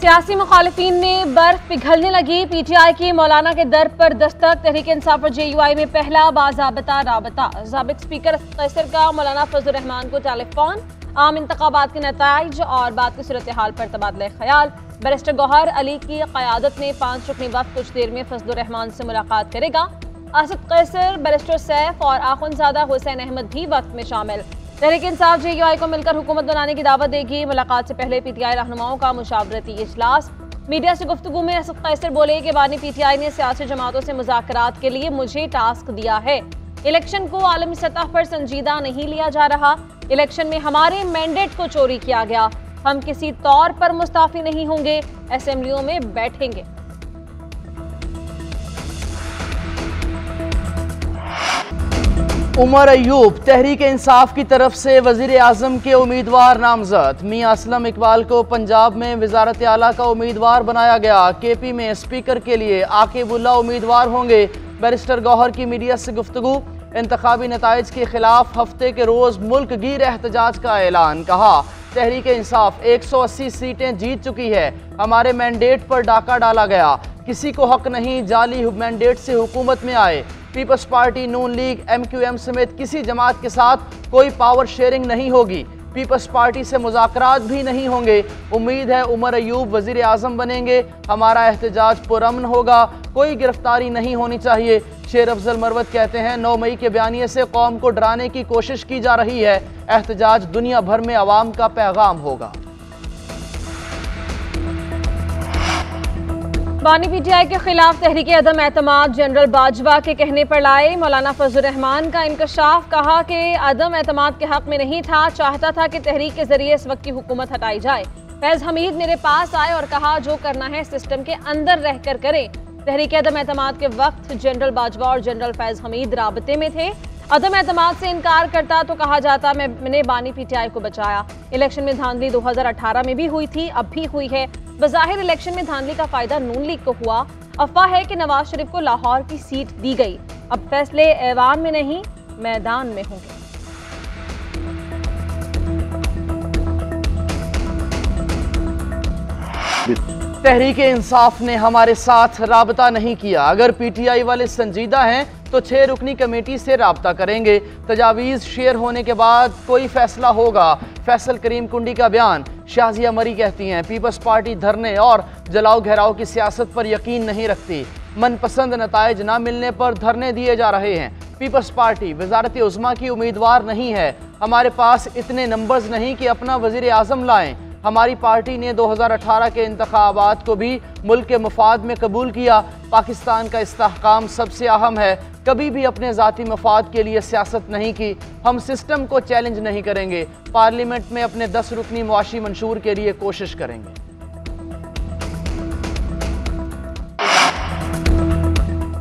सियासी मुखालिफिन में बर्फ पिघलने लगी। पीटीआई की मौलाना के दर पर दस्तक। तहरीक इंसाफ और जेयूआई में पहला बाज़ाबता राबता। साबिक स्पीकर कैसर का मौलाना फजलुर रहमान को टेलीफोन। आम इंतखाबात के नताइज और बात की सूरत हाल पर तबादला ख्याल। बैरिस्टर गौहर अली की क़यादत में 5 रुकनी वफ़द कुछ देर में फजलुर रहमान से मुलाकात करेगा। असद कैसर, बैरिस्टर सैफ और आखुनज़ादा हुसैन अहमद भी वक्त में शामिल। तहरीक इंसाफ जेयूआई को मिलकर हुकूमत बनाने की दावत देगी। मुलाकात से पहले पीटीआई रहनुमाओं का मुशावरती इजलास। मीडिया से गुफ्तगू में असद कैसर बोले कि बानी पीटीआई ने सियासी जमातों से मुज़ाकरात के लिए मुझे टास्क दिया है। इलेक्शन को आलमी सतह पर संजीदा नहीं लिया जा रहा। इलेक्शन में हमारे मैंडेट को चोरी किया गया। हम किसी तौर पर मुस्ताफी नहीं होंगे, असेंबलियों में बैठेंगे। उमर अयूब तहरीक इंसाफ की तरफ से वजीर आजम के उम्मीदवार नामजद। मियां असलम इकबाल को पंजाब में वजारत आला का उम्मीदवार बनाया गया। केपी में स्पीकर के लिए आकिबुल्ला उम्मीदवार होंगे। बैरिस्टर गौहर की मीडिया से गुफ्तगू। इंतखाबी नताइज के खिलाफ हफ्ते के रोज मुल्क गिर एहतजाज का ऐलान। कहा तहरीक इंसाफ 180 सीटें जीत चुकी है। हमारे मैंडेट पर डाका डाला गया। किसी को हक नहीं जाली मैंडेट से हुकूमत में आए। पीपल्स पार्टी, नून लीग, MQM समेत किसी जमात के साथ कोई पावर शेयरिंग नहीं होगी। पीपल्स पार्टी से मुज़ाकरात भी नहीं होंगे। उम्मीद है उमर अयूब वज़ीर आज़म बनेंगे। हमारा एहतजाज पुरअमन होगा। कोई गिरफ्तारी नहीं होनी चाहिए। शेर अफजल मरवत कहते हैं 9 मई के बयानिए से कौम को डराने की कोशिश की जा रही है। एहतजाज दुनिया भर में अवाम का पैगाम होगा। बानी पीटीआई के खिलाफ तहरीक अदम एतमाद जनरल बाजवा के कहने पर लाए। मौलाना फजलुर रहमान का इंकशाफ। कहा कि अदम एतमाद के हक में नहीं था, चाहता था कि तहरीक के जरिए इस वक्त की हुकूमत हटाई जाए। फैज हमीद मेरे पास आए और कहा जो करना है सिस्टम के अंदर रहकर करें। तहरीक अदम एतमाद के वक्त जनरल बाजवा और जनरल फैज हमीद राबते में थे। अदम एतमाद से इनकार करता तो कहा जाता मैंने बानी पीटीआई को बचाया। इलेक्शन में धांधली 2018 में भी हुई थी, अब भी हुई है। बज़ाहिर इलेक्शन में धांधली का फायदा नून लीग को हुआ। अफवाह है कि नवाज शरीफ को लाहौर की सीट दी गई। अब फैसले ऐवान में नहीं, मैदान में होंगे। तहरीक इंसाफ ने हमारे साथ राबता नहीं किया। अगर पीटीआई वाले संजीदा हैं तो 6 रुकनी कमेटी से राबता करेंगे। तजावीज़ शेयर होने के बाद कोई फैसला होगा। फैसल करीम कुंडी का बयान। शाजिया मरी कहती हैं पीपल्स पार्टी धरने और जलाओ घेराव की सियासत पर यकीन नहीं रखती। मनपसंद नताइज ना मिलने पर धरने दिए जा रहे हैं। पीपल्स पार्टी वजारत उज़्मा की उम्मीदवार नहीं है। हमारे पास इतने नंबर्स नहीं कि अपना वज़ीर आज़म लाएं। हमारी पार्टी ने 2018 के इंतखाबात को भी मुल्क के मफाद में कबूल किया। पाकिस्तान का इस्तेहकाम सबसे अहम है। कभी भी अपने ज़ाती मफाद के लिए सियासत नहीं की। हम सिस्टम को चैलेंज नहीं करेंगे। पार्लियामेंट में अपने 10 रुकनी मुआशी मंशूर के लिए कोशिश करेंगे।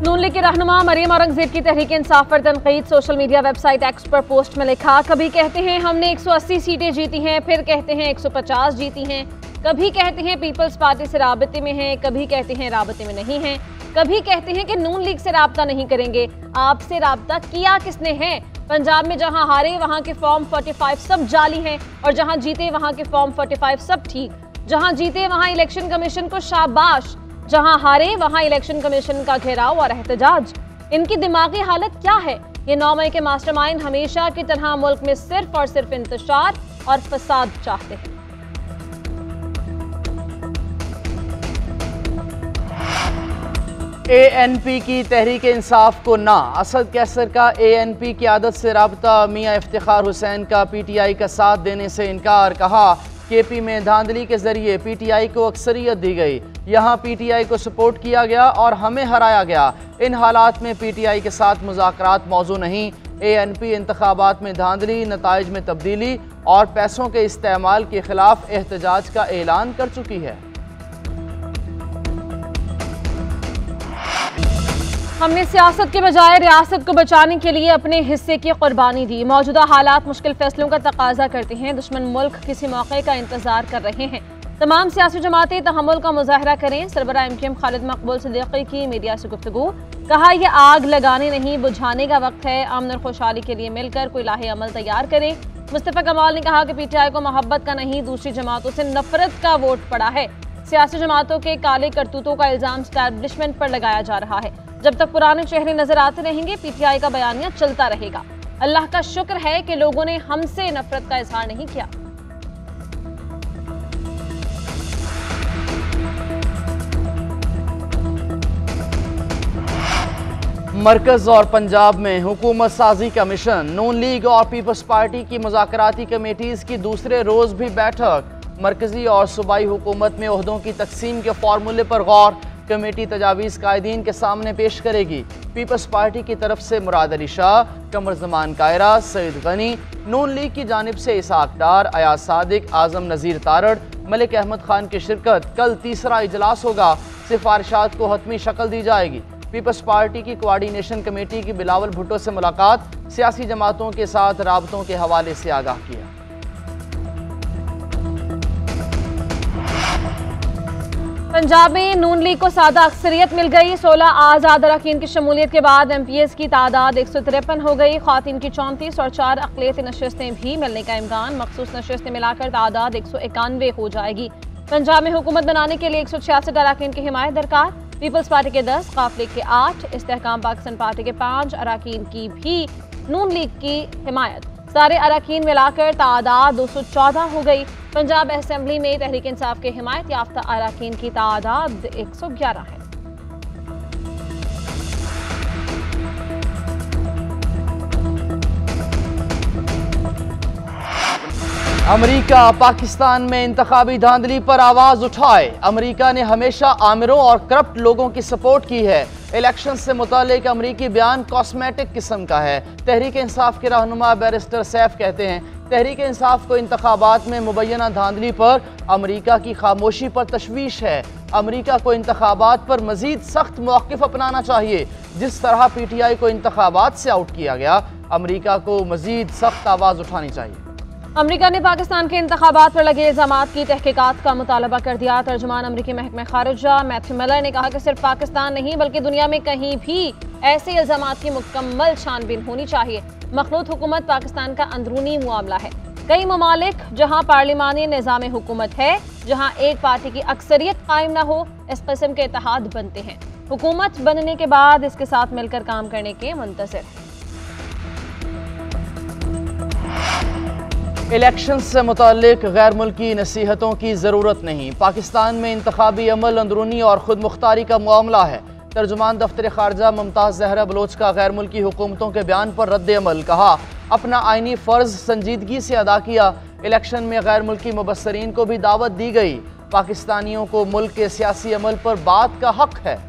नून लीग के रहनुमा मरियम औरंगजेब की तहरीक इंसाफ पर तनकीद। सोशल मीडिया वेबसाइट एक्स पर पोस्ट में लिखा कभी कहते हैं हमने 180 सीटें जीती हैं, फिर कहते हैं 150 जीती हैं। कभी कहते हैं पीपल्स पार्टी से राबते में हैं, कभी कहते हैं राबते में नहीं हैं। कभी कहते हैं कि नून लीग से राबता नहीं करेंगे। आपसे राबता किया किसने है? पंजाब में जहां हारे वहां के फॉर्म 45 सब जाली हैं और जहां जीते वहां के फॉर्म 45 सब ठीक। जहां जीते वहां इलेक्शन कमीशन को शाबाश, जहां हारे वहां इलेक्शन कमीशन का घेराव और एहतजाज। इनकी दिमागी हालत क्या है? ये 9 मई के मास्टरमाइंड हमेशा की तरह मुल्क में सिर्फ और सिर्फ इंतशार और फसाद चाहते हैं। ANP की तहरीक इंसाफ को ना। असद कैसर का ANP की आदत से राबता। मियां इफ्तिखार हुसैन का PTI का साथ देने से इनकार। कहा KP में धांधली के जरिए PTI को अक्सरियत दी गई। यहाँ PTI को सपोर्ट किया गया और हमें हराया गया। इन हालात में PTI के साथ मुज़ाकरात मौजू नहीं। ANP इंतखाबात में धांधली, नताइज में तब्दीली और पैसों के इस्तेमाल के खिलाफ एहतजाज का ऐलान कर चुकी है। हमने सियासत के बजाय रियासत को बचाने के लिए अपने हिस्से की कुर्बानी दी। मौजूदा हालात मुश्किल फैसलों का तकाजा करते हैं। दुश्मन मुल्क किसी मौके का इंतजार कर रहे हैं। तमाम सियासी जमातें तहम्मुल का मुजाहरा करें। सरबराह MQM खालिद मकबूल सिद्दीकी की मीडिया से गुफ्तगू। कहा यह आग लगाने नहीं बुझाने का वक्त है। अमन और खुशहाली के लिए मिलकर कोई लाहे अमल तैयार करें। मुस्तफा कमाल ने कहा कि PTI को मोहब्बत का नहीं दूसरी जमातों से नफरत का वोट पड़ा है। सियासी जमातों के काले करतूतों का इल्जाम एस्टैब्लिशमेंट पर लगाया जा रहा है। जब तक पुराने चेहरे नजर आते रहेंगे, पीटीआई का बयानिया चलता रहेगा। अल्लाह का शुक्र है कि लोगों ने हमसे नफरत का इजहार नहीं किया। मरकज और पंजाब में हुकूमत साजी का मिशन। नून लीग और पीपल्स पार्टी की मुज़ाकराती कमेटीज़ की दूसरे रोज़ भी बैठक। मरकजी और सूबाई हुकूमत में ओहदों की तकसीम के फार्मूले पर गौर। कमेटी तजावीज़ कायदीन के सामने पेश करेगी। पीपल्स पार्टी की तरफ से मुराद अली शाह, कमर जमान कायरा, सईद गनी। नून लीग की जानिब से इसाक डार, अयाज सादिक, आजम नज़ीर तारड़, मलिक अहमद खान की शिरकत। कल तीसरा इजलास होगा। सिफारिशात को हतमी शक्ल दी जाएगी। पीपल्स पार्टी की कोऑर्डिनेशन कमेटी की बिलावल भुट्टो से मुलाकात। सियासी जमातों के साथ राबतों के हवाले से आगाह किया। पंजाब में नून लीग को सादा अक्सरियत मिल गई। 16 आज़ाद अरकान की शमूलियत के बाद एमपीएस की तादाद 153 हो गई। ख्वातीन की 34 और 4 अक़लियती नशस्तें भी मिलने का इम्कान। मखसूस नशस्तें मिलाकर तादाद 191 हो जाएगी। पंजाब में हुकूमत बनाने के लिए 166 अरकान की हिमायत दरकार। पीपल्स पार्टी के 10, काफले के 8, इस्तेहकाम पाकिस्तान पार्टी के 5 अरकान की भी नून लीग की हिमायत। सारे अरकान मिलाकर तादाद 214 हो गई। पंजाब असेंबली में तहरीक इंसाफ के हिमायत याफ्ता अरकान की तादाद 111 है। अमेरिका पाकिस्तान में इंतखाबी धांधली पर आवाज उठाए। अमेरिका ने हमेशा आमिरों और करप्ट लोगों की सपोर्ट की है। इलेक्शन से मुतालिक अमरीकी बयान कॉस्मेटिक किस्म का है। तहरीक इंसाफ के रहनुमा बैरिस्टर सैफ कहते हैं, तहरीक इंसाफ को इंतखाबात में मुबैना धांधली पर अमेरिका की खामोशी पर तशवीश है। अमेरिका को इंतखाबात पर मजीद सख्त मौक़िफ़ अपनाना चाहिए। जिस तरह पीटीआई को इंतखाबात से आउट किया गया, अमेरिका को मजीद सख्त आवाज़ उठानी चाहिए। अमेरिका ने पाकिस्तान के इंतखाबात पर लगे इल्जामात की तहकीकात का मुतालबा कर दिया। तर्जुमान अमेरिकी महकमा खारिजा मैथ्यू मिलर ने कहा कि सिर्फ पाकिस्तान नहीं बल्कि दुनिया में कहीं भी ऐसे इल्जामात की मुकम्मल छानबीन होनी चाहिए। मखलूत हुकूमत पाकिस्तान का अंदरूनी मामला है। कई ममालिक जहाँ पार्लिमानी निज़ाम हुकूमत है, जहाँ एक पार्टी की अक्सरियत कायम न हो, इस किस्म के इत्तेहाद बनते हैं। हुकूमत बनने के बाद इसके साथ मिलकर काम करने के मुंतज़िर है। इलेक्शन से मुतालिक गैर मुल्की नसीहतों की ज़रूरत नहीं। पाकिस्तान में इंतखाबी अमल अंदरूनी और खुद मुख्तारी का मामला है। तर्जुमान दफ्तर खारजा मुमताज़ ज़हरा बलोच का गैर मुल्की हुकूमतों के बयान पर रद्द अमल। कहा, अपना आइनी फ़र्ज़ संजीदगी से अदा किया। इलेक्शन में गैर मुल्की मुबस्सरीन को भी दावत दी गई। पाकिस्तानियों को मुल्क के सियासी अमल पर बात का हक है।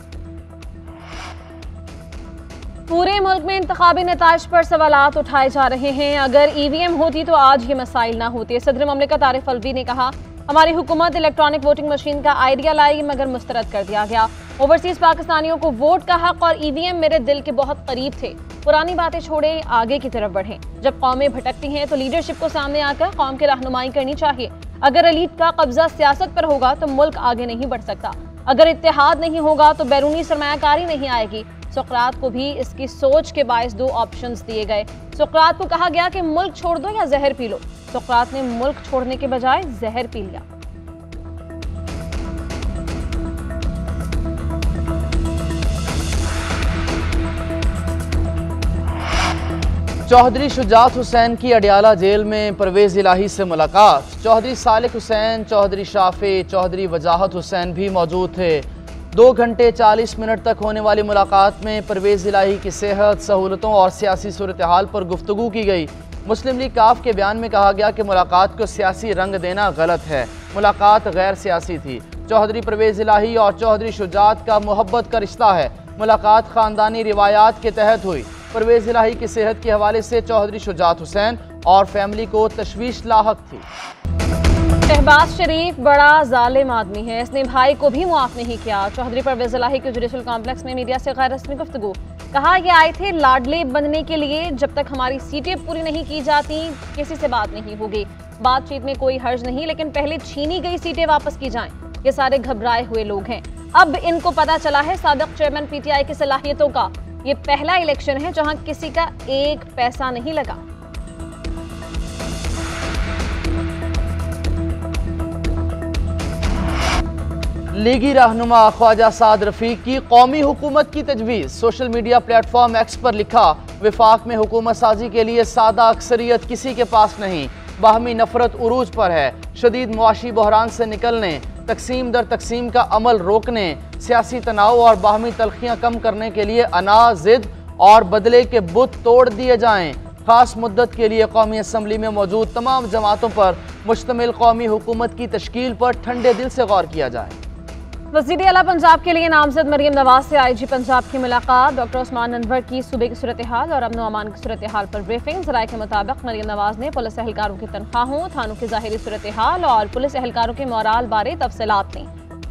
पूरे मुल्क में इंतखाबी नताइज पर सवालात उठाए जा रहे हैं। अगर ईवीएम होती तो आज ये मसाइल ना होते। सदर ममलिकत आरिफ अलवी ने कहा, हमारी हुकूमत इलेक्ट्रॉनिक वोटिंग मशीन का आइडिया लाई मगर मुस्तरद कर दिया गया। ओवरसीज पाकिस्तानियों को वोट का हक और ईवीएम मेरे दिल के बहुत करीब थे। पुरानी बातें छोड़े, आगे की तरफ बढ़ें। जब कौमें भटकती हैं तो लीडरशिप को सामने आकर कौम की रहनुमाई करनी चाहिए। अगर एलीट का कब्जा सियासत पर होगा तो मुल्क आगे नहीं बढ़ सकता। अगर इत्तेहाद नहीं होगा तो बैरूनी सरमायाकारी नहीं आएगी। सुकरात को भी इसकी सोच के बायस 2 ऑप्शंस दिए गए। सुकरात को कहा गया कि मुल्क छोड़ दो या जहर पी लो। सुकरात ने मुल्क छोड़ने के बजाय जहर पी लिया। चौधरी शुजात हुसैन की अडियाला जेल में परवेज़ इलाही से मुलाकात। चौधरी सालिक हुसैन, चौधरी शाफे, चौधरी वजाहत हुसैन भी मौजूद थे। 2 घंटे 40 मिनट तक होने वाली मुलाकात में परवेज़ इलाही की सेहत, सहूलतों और सियासी सूरत हाल पर गुफ्तगू की गई। मुस्लिम लीग काफ के बयान में कहा गया कि मुलाकात को सियासी रंग देना गलत है। मुलाकात गैर सियासी थी। चौधरी परवेज़ इलाही और चौधरी शुजात का मोहब्बत का रिश्ता है। मुलाकात ख़ानदानी रिवायात के तहत हुई। परवेज़ इलाही की सेहत के हवाले से चौधरी शुजात हुसैन और फैमिली को तशवीश लाहक थी। शहबाज शरीफ बड़ा जालिम आदमी है, इसने भाई को भी मुआफ नहीं किया। चौधरी परवेज़ इलाही के जुडिशल कॉम्प्लेक्स में मीडिया से गैर रस्मी गुफ्तगू। कहा, ये आए थे लाडले बनने के लिए। जब तक हमारी सीटें पूरी नहीं की जाती किसी से बात नहीं होगी। बातचीत में कोई हर्ज नहीं, लेकिन पहले छीनी गई सीटें वापस की जाएं। ये सारे घबराए हुए लोग हैं। अब इनको पता चला है साबिक चेयरमैन पीटीआई की सलाहियतों का। ये पहला इलेक्शन है जहां किसी का एक पैसा नहीं लगा। लीगी रहनुमा ख्वाजा साद रफीक की कौमी हुकूमत की तजवीज़। सोशल मीडिया प्लेटफॉर्म एक्स पर लिखा, विफाक में हुकूमत साजी के लिए सादा अक्सरियत किसी के पास नहीं, बाहमी नफरत उरूज पर है। शदीद मुआशी बहरान से निकलने, तकसीम दर तकसीम का अमल रोकने, सियासी तनाव और बाहमी तलखियाँ कम करने के लिए अना, जिद और बदले के बुत तोड़ दिए जाएँ। खास मुद्दत के लिए कौमी असम्बली में मौजूद तमाम जमातों पर मुश्तमिल कौमी हुकूमत की तश्कील पर ठंडे दिल से गौर किया जाए। वज़ीर आला पंजाब के लिए नामजद मरियम नवाज से IG पंजाब की मुलाकात। डॉक्टर उस्मान अनवर की सूबे की सूरत हाल और अमन अमान की सूरत हाल पर ब्रीफिंग। ज़राए के मुताबिक मरियम नवाज ने पुलिस एहलकारों की तनख्वाहों, थानों की ज़ाहिरी सूरत हाल और पुलिस एहलकारों के मोराल बारे तफसीलात लीं।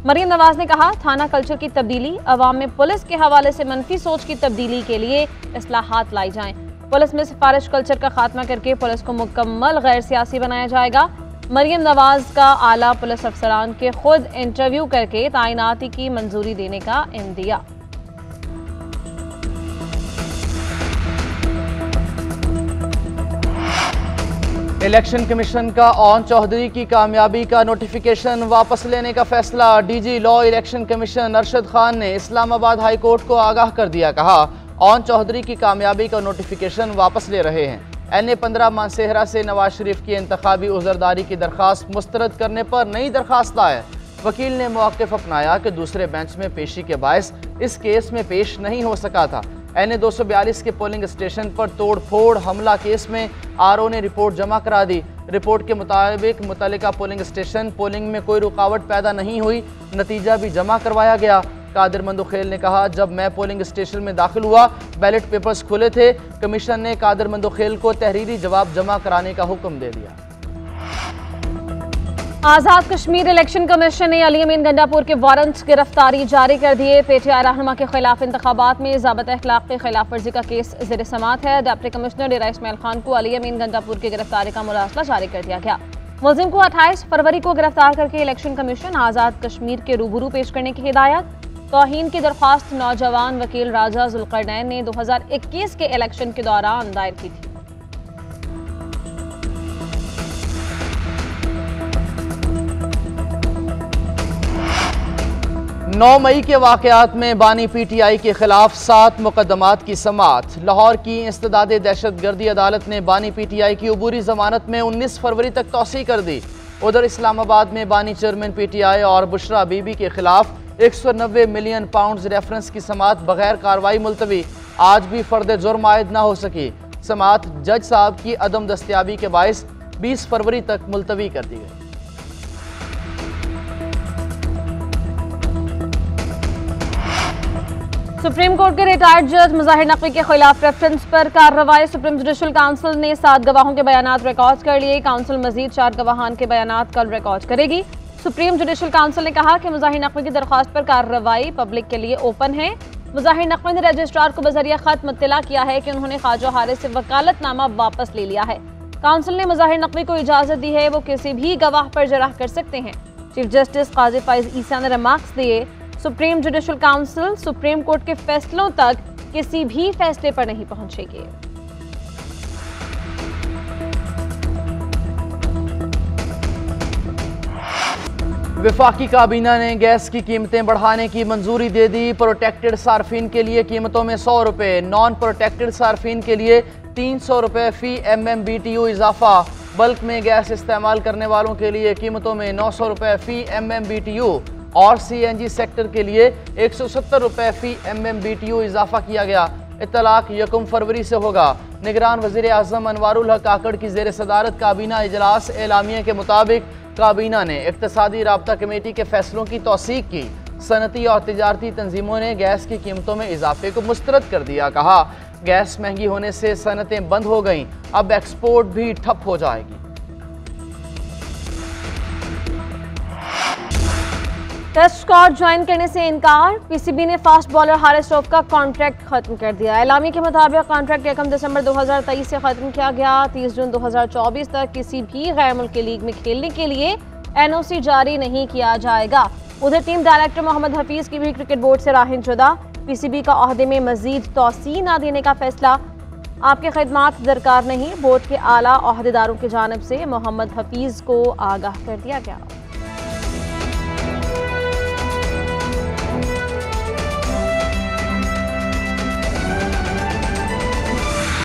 मरियम नवाज ने कहा, थाना कल्चर की तब्दीली, अवाम में पुलिस के हवाले से मनफी सोच की तब्दीली के लिए इस्लाहात लाई जाएँ। पुलिस में सिफारिश कल्चर का खात्मा करके पुलिस को मुकम्मल गैर सियासी बनाया जाएगा। मरियम नवाज का आला पुलिस अफसरान के खुद इंटरव्यू करके तैनाती की मंजूरी देने का इंदिया। इलेक्शन कमीशन का ओन चौधरी की कामयाबी का नोटिफिकेशन वापस लेने का फैसला। DG law election commission Arshad Khan ने इस्लामाबाद हाई कोर्ट को आगाह कर दिया। कहा, ओन चौधरी की कामयाबी का नोटिफिकेशन वापस ले रहे हैं। NA 15 मानसेहरा से नवाज शरीफ की इंतखाबी उज़रदारी की दरख्वास्त मुस्तरद करने पर नई दरख्वास्त दायर। वकील ने मौक़िफ़ अपनाया कि दूसरे बेंच में पेशी के बायस इस केस में पेश नहीं हो सका था। NA 242 के पोलिंग स्टेशन पर तोड़ फोड़ हमला केस में RO ने रिपोर्ट जमा करा दी। रिपोर्ट के मुताबिक मुतल्लिका पोलिंग स्टेशन पोलिंग में कोई रुकावट पैदा नहीं हुई, नतीजा भी जमा करवाया गया। कादिर मंदुखेल ने कहा, जब मैं पोलिंग स्टेशन में दाखिल हुआ बैलेट पेपर्स खुले थे। कमीशन ने कादिर मंदुखेल को तहरीरी जवाब जमा कराने का हुक्म दे दिया। आज़ाद कश्मीर इलेक्शन कमीशन ने अली अमीन गंडापुर के वारंट गिरफ्तारी जारी कर दिए। PTI रहनुमा के खिलाफ इंतखाबात में ज़ाबिता अखलाक की खिलाफ वर्जी का केस ज़ेर समात है। डिप्टी कमिश्नर डेरा इस्माइल खान को अली अमीन गंडापुर की गिरफ्तारी का मुरासला जारी कर दिया गया। मुलजिम को 28 फरवरी को गिरफ्तार करके इलेक्शन कमीशन आज़ाद कश्मीर के रूबरू पेश करने की हिदायत। तौहीन की दरख्वास्त नौजवान वकील राजा जुल्करनैन ने 2021 के इलेक्शन के दौरान दायर की थी। नौ मई के वाक़यात में बानी PTI के खिलाफ 7 मुकदमात की समाअत। लाहौर की इंसदादे दहशतगर्दी अदालत ने बानी PTI की अबूरी जमानत में 19 फरवरी तक तौसी कर दी। उधर इस्लामाबाद में बानी चेयरमैन PTI और बुशरा बीबी के खिलाफ 190 मिलियन पाउंड रेफरेंस की समाअत बगैर कार्रवाई मुलतवी। आज भी फर्द जुर्म आयद ना हो सकी। समाअत जज साहब की अदम दस्तयाबी के बायस 20 फरवरी तक मुलतवी कर दी गई। सुप्रीम कोर्ट के रिटायर्ड जज मुजाहिर नकवी के खिलाफ रेफरेंस पर कार्रवाई। सुप्रीम जुडिशल काउंसिल ने 7 गवाहों के बयानात रिकॉर्ड कर लिए। काउंसिल मजीद 4 गवाहान के बयानात कल रिकॉर्ड करेगी। सुप्रीम जुडिशल काउंसिल ने कहा कि मुजाहिर नकवी की दरख्वास्त पर कार्रवाई पब्लिक के लिए ओपन है। मुजाहिर नकवी ने रजिस्ट्रार को बजरिया खत मुत्तला किया है कि उन्होंने ख्वाजा हारिस से वकालतनामा वापस ले लिया है। काउंसिल ने मुजाहिर नकवी को इजाजत दी है वो किसी भी गवाह पर जराह कर सकते हैं। चीफ जस्टिस काजी फाइज ईसा ने रिमार्क्स दिए, supreme judicial council supreme court के फैसलों तक किसी भी फैसले पर नहीं पहुंचेगी। वफाकी काबीना ने गैस की कीमतें बढ़ाने की मंजूरी दे दी। प्रोटेक्टेड सार्फिन के लिए कीमतों में 100 रुपये, नॉन प्रोटेक्टेड सार्फिन के लिए 300 रुपये फी MMBTU इजाफा। बल्क में गैस इस्तेमाल करने वालों के लिए कीमतों में 900 रुपये फी MMBTU और CNG सेक्टर के लिए 170 रुपये फी MMBTU इजाफा किया गया। इत्तलाक 1 फरवरी से होगा। निगरान वज़ीर आज़म अनवारुल हक काकड़ की ज़ेर सदारत काबीना इजलास एलामिया के मुताबिक काबीना ने इक़्तिसादी राब्ता कमेटी के फैसलों की तौसीक की। सनती और तिजारती तंजीमों ने गैस की कीमतों में इजाफे को मुस्तरद कर दिया। कहा, गैस महंगी होने से सनतें बंद हो गईं, अब एक्सपोर्ट भी ठप हो जाएगी। टेस्ट स्क्वाड ज्वाइन करने से इनकार। PCB ने फास्ट बॉलर हारिस रऊफ का कॉन्ट्रैक्ट खत्म कर दिया। एलामी के मुताबिक कॉन्ट्रैक्ट 1 दिसंबर 2023 से खत्म किया गया। 30 जून 2024 तक किसी भी गैर मुल्की लीग में खेलने के लिए NOC जारी नहीं किया जाएगा। उधर टीम डायरेक्टर मोहम्मद हफीज की भी क्रिकेट बोर्ड से राहें जुदा। PCB का ओहदे में मजीद तौसी न देने का फैसला। आपके खिदमात दरकार नहीं, बोर्ड के आला ओहदेदारों की जानिब से मोहम्मद हफीज को आगाह कर दिया गया।